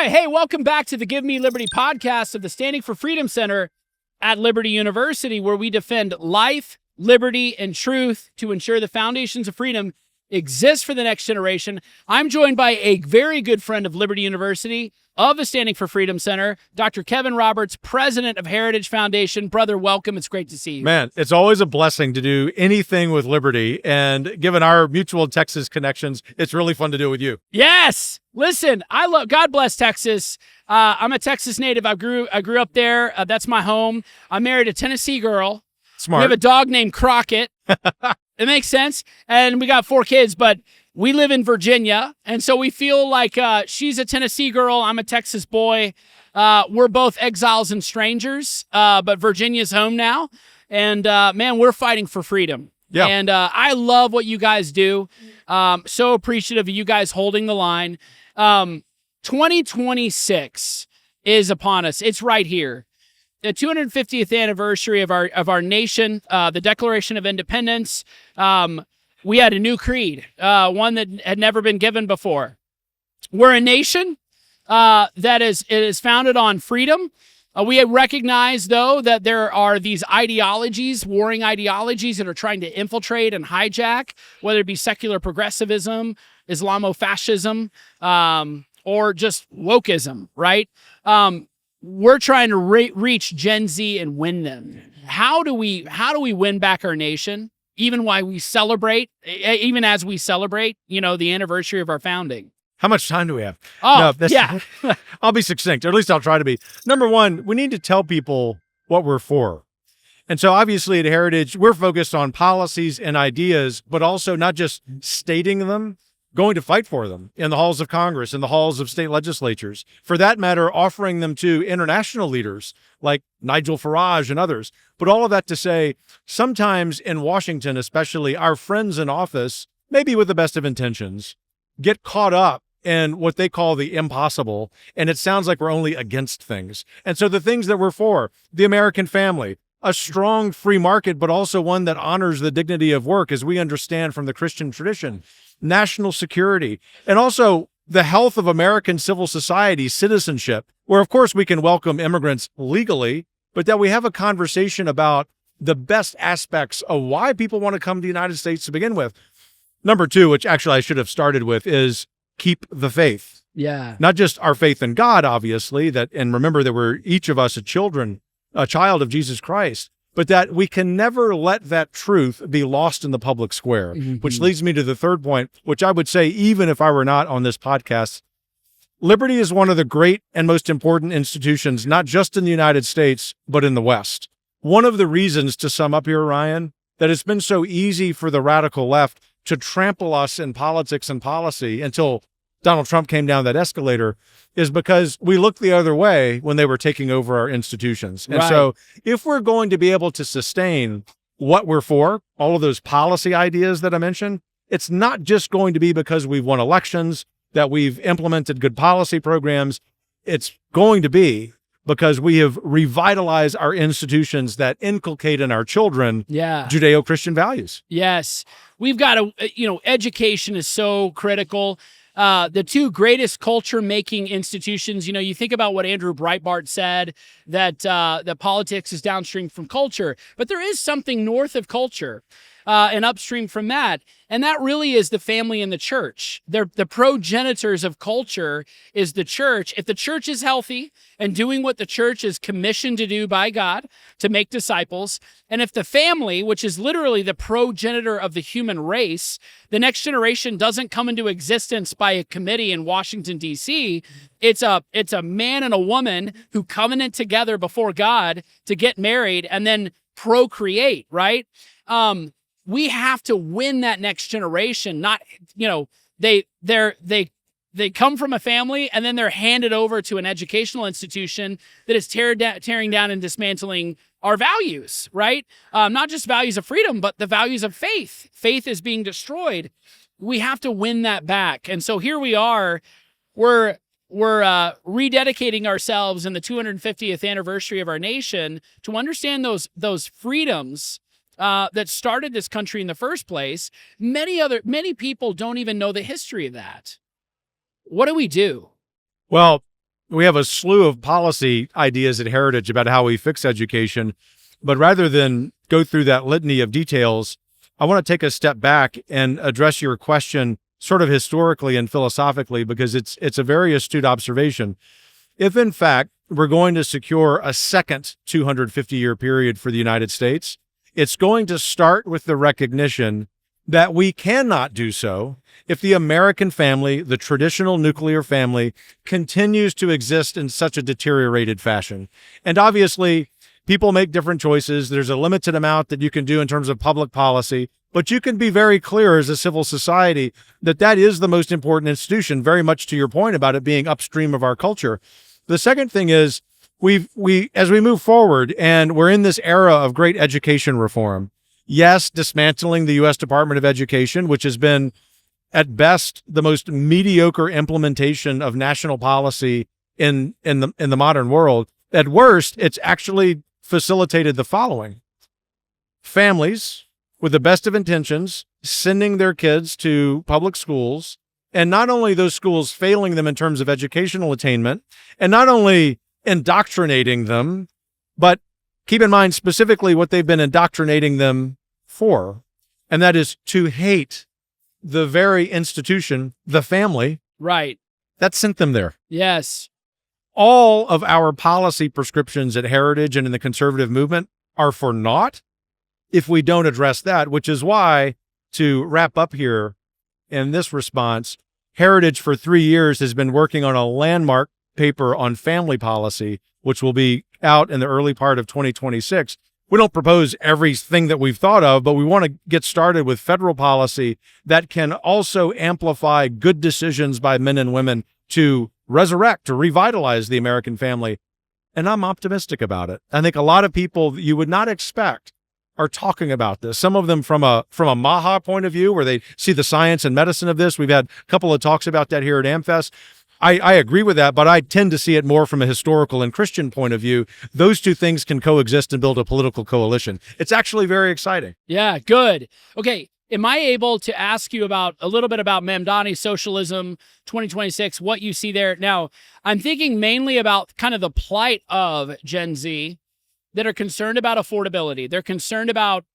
right. Hey, welcome back to the Give Me Liberty podcast of the Standing for Freedom Center at Liberty University, where we defend life, liberty, and truth to ensure the foundations of freedom exist for the next generation. I'm joined by a very good friend of Liberty University, of the Standing for Freedom Center, Dr. Kevin Roberts, president of Heritage Foundation. Brother, welcome. It's great to see you. Man, it's always a blessing to do anything with Liberty. And given our mutual Texas connections, it's really fun to do it with you. Yes. Listen, God bless Texas. I'm a Texas native. I grew up there. That's my home. I married a Tennessee girl. Smart. We have a dog named Crockett. It makes sense. And we got 4 kids, but we live in Virginia. And so we feel like she's a Tennessee girl. I'm a Texas boy. We're both exiles and strangers, but Virginia's home now. And man, we're fighting for freedom. Yeah. And I love what you guys do. So appreciative of you guys holding the line. 2026 is upon us. It's right here. The 250th anniversary of our nation, the Declaration of Independence. We had a new creed, one that had never been given before. We're a nation that is founded on freedom. We recognize, though, that there are these ideologies, warring ideologies that are trying to infiltrate and hijack, whether it be secular progressivism, Islamofascism, or just wokeism, right? We're trying to reach Gen Z and win them. How do we win back our nation, even as we celebrate, the anniversary of our founding? How much time do we have? Oh, yeah. I'll be succinct, or at least I'll try to be. Number one, we need to tell people what we're for. And so obviously at Heritage, we're focused on policies and ideas, but also not just stating them, going to fight for them in the halls of Congress, in the halls of state legislatures. For that matter, offering them to international leaders like Nigel Farage and others. But all of that to say, sometimes in Washington, especially, our friends in office, maybe with the best of intentions, get caught up in what they call the impossible. And it sounds like we're only against things. And so the things that we're for, the American family, a strong free market, but also one that honors the dignity of work as we understand from the Christian tradition, national security, and also the health of American civil society, citizenship, where of course we can welcome immigrants legally, but that we have a conversation about the best aspects of why people want to come to the United States to begin with. Number 2, which actually I should have started with, is keep the faith. Yeah. Not just our faith in God, obviously, and remember that we're each of us a child of Jesus Christ, but that we can never let that truth be lost in the public square, which leads me to the third point, which I would say, even if I were not on this podcast, Liberty is one of the great and most important institutions, not just in the United States, but in the West. One of the reasons, to sum up here, Ryan, that it's been so easy for the radical left to trample us in politics and policy until Donald Trump came down that escalator is because we looked the other way when they were taking over our institutions. And so if we're going to be able to sustain what we're for, all of those policy ideas that I mentioned, it's not just going to be because we've won elections, that we've implemented good policy programs. It's going to be because we have revitalized our institutions that inculcate in our children Judeo-Christian values. Yes. We've got education is so critical. The 2 greatest culture-making institutions, you think about what Andrew Breitbart said, that politics is downstream from culture, but there is something north of culture and upstream from that, and that really is the family and the church. The progenitors of culture is the church. If the church is healthy and doing what the church is commissioned to do by God, to make disciples, and if the family, which is literally the progenitor of the human race, the next generation doesn't come into existence by a committee in Washington, D.C., it's a man and a woman who covenant together before God to get married and then procreate, right? We have to win that next generation. Not, they come from a family and then they're handed over to an educational institution that is tearing down and dismantling our values, right? Not just values of freedom, but the values of faith. Faith is being destroyed. We have to win that back. And so here we are. We're rededicating ourselves in the 250th anniversary of our nation to understand those freedoms that started this country in the first place. Many people don't even know the history of that. What do we do? Well, we have a slew of policy ideas at Heritage about how we fix education. But rather than go through that litany of details, I want to take a step back and address your question sort of historically and philosophically, because it's a very astute observation. If, in fact, we're going to secure a second 250-year period for the United States, it's going to start with the recognition that we cannot do so if the American family, the traditional nuclear family, continues to exist in such a deteriorated fashion. And obviously, people make different choices. There's a limited amount that you can do in terms of public policy, but you can be very clear as a civil society that that is the most important institution, very much to your point about it being upstream of our culture. The second thing is, as we move forward and we're in this era of great education reform, yes, dismantling the U.S. Department of Education, which has been at best the most mediocre implementation of national policy in the modern world. At worst, it's actually facilitated the following: families with the best of intentions sending their kids to public schools, and not only those schools failing them in terms of educational attainment, and not only indoctrinating them, but keep in mind specifically what they've been indoctrinating them for, and that is to hate the very institution, the family, Right. that sent them there. Yes. All of our policy prescriptions at Heritage and in the conservative movement are for naught if we don't address that, which is why, to wrap up here in this response, Heritage for 3 years has been working on a landmark paper on family policy, which will be out in the early part of 2026. We don't propose everything that we've thought of, but we want to get started with federal policy that can also amplify good decisions by men and women to resurrect, to revitalize the American family. And I'm optimistic about it. I think a lot of people that you would not expect are talking about this. Some of them from a Maha point of view, where they see the science and medicine of this. We've had a couple of talks about that here at AmFest. I agree with that, but I tend to see it more from a historical and Christian point of view. Those two things can coexist and build a political coalition. It's actually very exciting. Yeah, good. Okay, am I able to ask you about a little bit about Mamdani Socialism 2026, what you see there? Now, I'm thinking mainly about kind of the plight of Gen Z that are concerned about affordability. They're concerned about,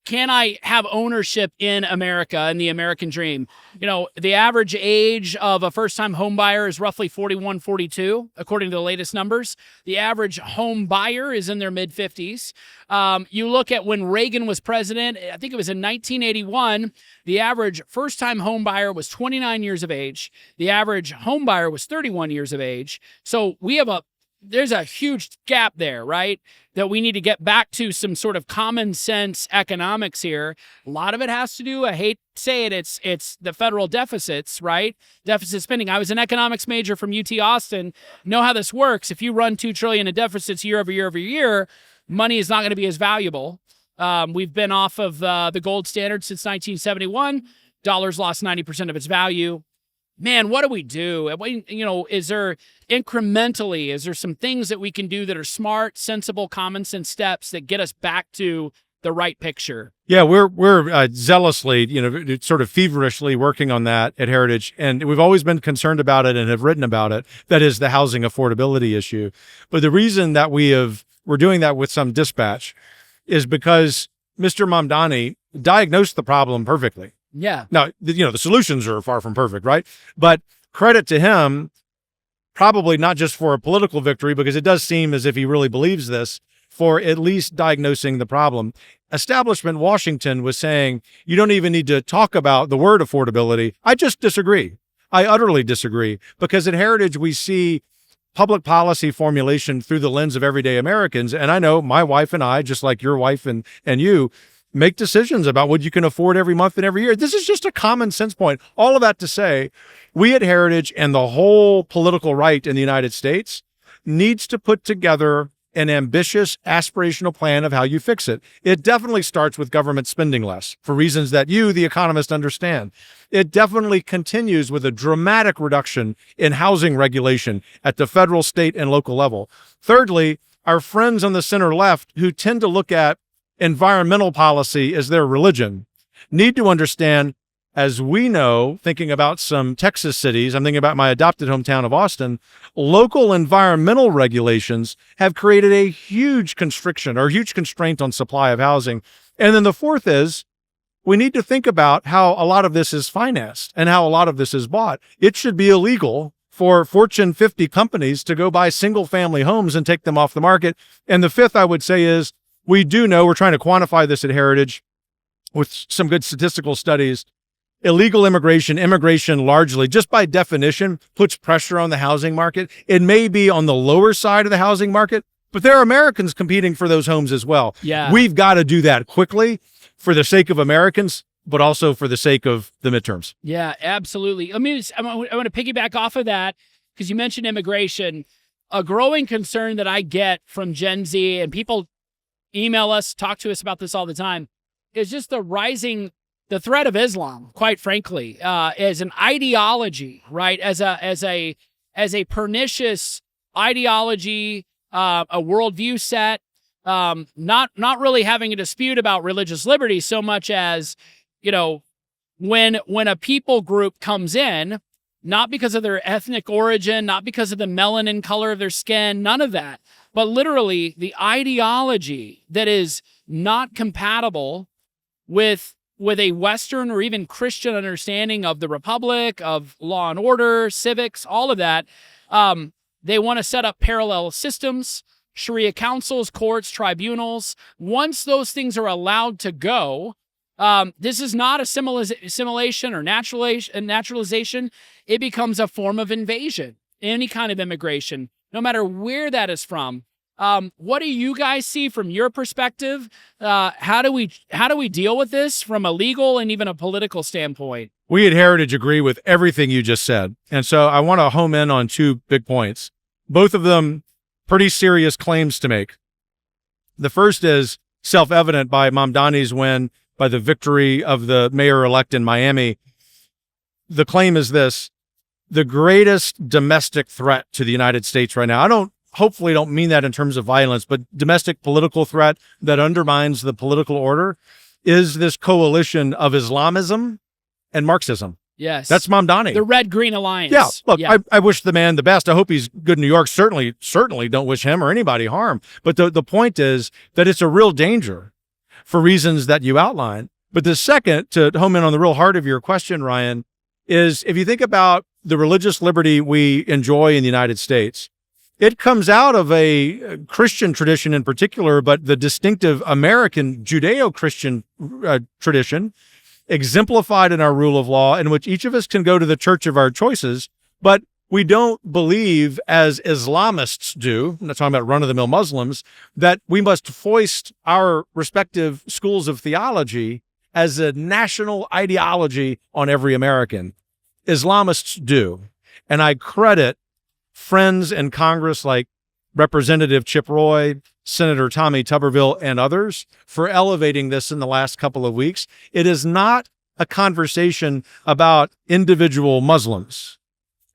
can I have ownership in America and the American dream? You know, the average age of a first-time home buyer is roughly 41, 42, according to the latest numbers. The average home buyer is in their mid-50s. You look at when Reagan was president, I think it was in 1981, the average first-time home buyer was 29 years of age. The average home buyer was 31 years of age. So there's a huge gap there, right? That we need to get back to some sort of common sense economics here. A lot of it has to do, I hate to say it, it's the federal deficits, right? Deficit spending. I was an economics major from UT Austin. Know how this works. If you run $2 trillion in deficits year over year over year, money is not going to be as valuable. We've been off of the gold standard since 1971. Dollars lost 90% of its value. Man, what do we do? You know, is there some things that we can do that are smart, sensible, common sense steps that get us back to the right picture? Yeah, we're zealously, sort of feverishly working on that at Heritage, and we've always been concerned about it and have written about it. That is the housing affordability issue. But the reason that we're doing that with some dispatch is because Mr. Mamdani diagnosed the problem perfectly. Yeah. Now, the solutions are far from perfect, right? But credit to him, probably not just for a political victory, because it does seem as if he really believes this, for at least diagnosing the problem. Establishment Washington was saying, you don't even need to talk about the word affordability. I just disagree. I utterly disagree, because at Heritage, we see public policy formulation through the lens of everyday Americans. And I know my wife and I, just like your wife and you, make decisions about what you can afford every month and every year. This is just a common sense point. All of that to say, we at Heritage and the whole political right in the United States needs to put together an ambitious, aspirational plan of how you fix it. It definitely starts with government spending less, for reasons that you, the economist, understand. It definitely continues with a dramatic reduction in housing regulation at the federal, state, and local level. Thirdly, our friends on the center left, who tend to look at environmental policy as their religion, need to understand as we know, thinking about some Texas cities, I'm thinking about my adopted hometown of Austin, local environmental regulations have created a huge constriction or huge constraint on supply of housing. And then the fourth is we need to think about how a lot of this is financed and how a lot of this is bought. It should be illegal for Fortune 50 companies to go buy single family homes and take them off the market. And the fifth I would say is we do know, we're trying to quantify this at Heritage with some good statistical studies. Illegal immigration largely, just by definition, puts pressure on the housing market. It may be on the lower side of the housing market, but there are Americans competing for those homes as well. Yeah. We've got to do that quickly for the sake of Americans, but also for the sake of the midterms. Yeah, absolutely. I want to piggyback off of that because you mentioned immigration. A growing concern that I get from Gen Z, and people email us, talk to us about this all the time, is just the threat of Islam, quite frankly, as an ideology, right? As a pernicious ideology, a worldview set, not really having a dispute about religious liberty so much as, when a people group comes in, not because of their ethnic origin, not because of the melanin color of their skin, none of that, but literally the ideology that is not compatible with a Western or even Christian understanding of the Republic, of law and order, civics, all of that. They want to set up parallel systems, Sharia councils, courts, tribunals. Once those things are allowed to go, this is not assimilation or naturalization. It becomes a form of invasion, any kind of immigration, no matter where that is from. What do you guys see from your perspective? How do we deal with this from a legal and even a political standpoint? We at Heritage agree with everything you just said. And so I want to home in on two big points, both of them pretty serious claims to make. The first is self-evident by Mamdani's win, by the victory of the mayor-elect in Miami. The claim is this: the greatest domestic threat to the United States right now, hopefully don't mean that in terms of violence, but domestic political threat that undermines the political order, is this coalition of Islamism and Marxism. Yes. That's Mamdani. The Red-Green Alliance. Yeah. Look, yeah. I wish the man the best. I hope he's good in New York. Certainly don't wish him or anybody harm. But the point is that it's a real danger for reasons that you outline. But the second, to home in on the real heart of your question, Ryan, is if you think about the religious liberty we enjoy in the United States, it comes out of a Christian tradition in particular, but the distinctive American Judeo-Christian tradition, exemplified in our rule of law, in which each of us can go to the church of our choices, but we don't believe, as Islamists do, I'm not talking about run-of-the-mill Muslims, that we must foist our respective schools of theology as a national ideology on every American. Islamists do. And I credit friends in Congress like Representative Chip Roy, Senator Tommy Tuberville, and others for elevating this in the last couple of weeks. It is not a conversation about individual Muslims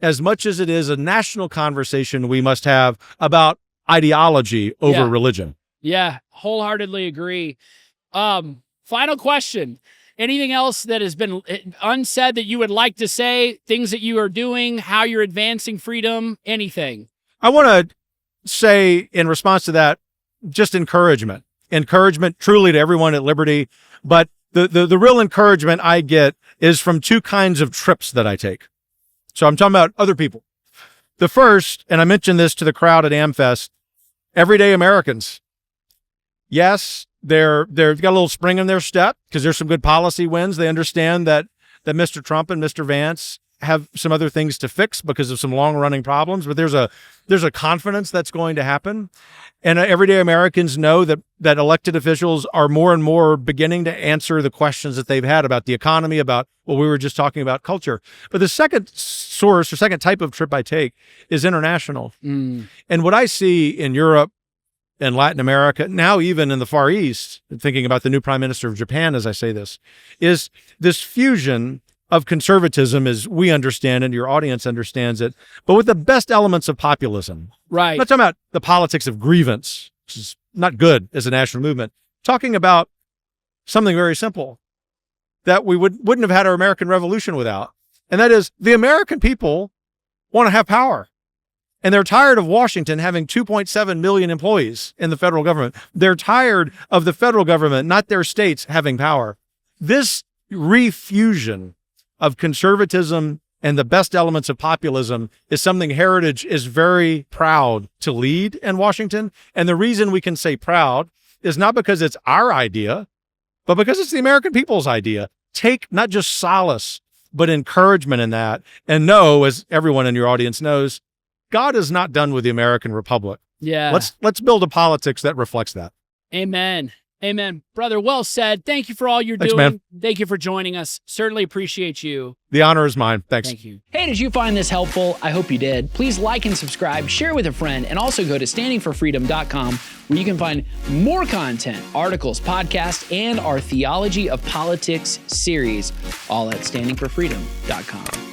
as much as it is a national conversation we must have about ideology over religion. Yeah, wholeheartedly agree. Final question. Anything else that has been unsaid that you would like to say, things that you are doing, how you're advancing freedom, anything? I want to say in response to that, just encouragement truly to everyone at Liberty. But the real encouragement I get is from two kinds of trips that I take. So I'm talking about other people. The first, and I mentioned this to the crowd at AmFest, everyday Americans. Yes, they've got a little spring in their step because there's some good policy wins. They understand that Mr. Trump and Mr. Vance have some other things to fix because of some long-running problems, but there's a confidence that's going to happen. And everyday Americans know that elected officials are more and more beginning to answer the questions that they've had about the economy, about what we were just talking about, culture. But the second source or second type of trip I take is international. And what I see in Europe and Latin America, now even in the Far East, thinking about the new prime minister of Japan as I say this, is this fusion of conservatism as we understand and your audience understands it, but with the best elements of populism. Right. I'm not talking about the politics of grievance, which is not good as a national movement. Talking about something very simple. that we wouldn't have had our American Revolution without. And that is, the American people want to have power. And they're tired of Washington having 2.7 million employees in the federal government. They're tired of the federal government, not their states, having power. This refusion of conservatism and the best elements of populism is something Heritage is very proud to lead in Washington. And the reason we can say proud is not because it's our idea, but because it's the American people's idea. Take not just solace, but encouragement in that. And know, as everyone in your audience knows, God is not done with the American Republic. Yeah. Let's build a politics that reflects that. Amen. Amen. Brother, well said. Thank you for all you're doing. Man. Thank you for joining us. Certainly appreciate you. The honor is mine. Thanks. Thank you. Hey, did you find this helpful? I hope you did. Please like and subscribe, share with a friend, and also go to standingforfreedom.com where you can find more content, articles, podcasts, and our Theology of Politics series, all at standingforfreedom.com.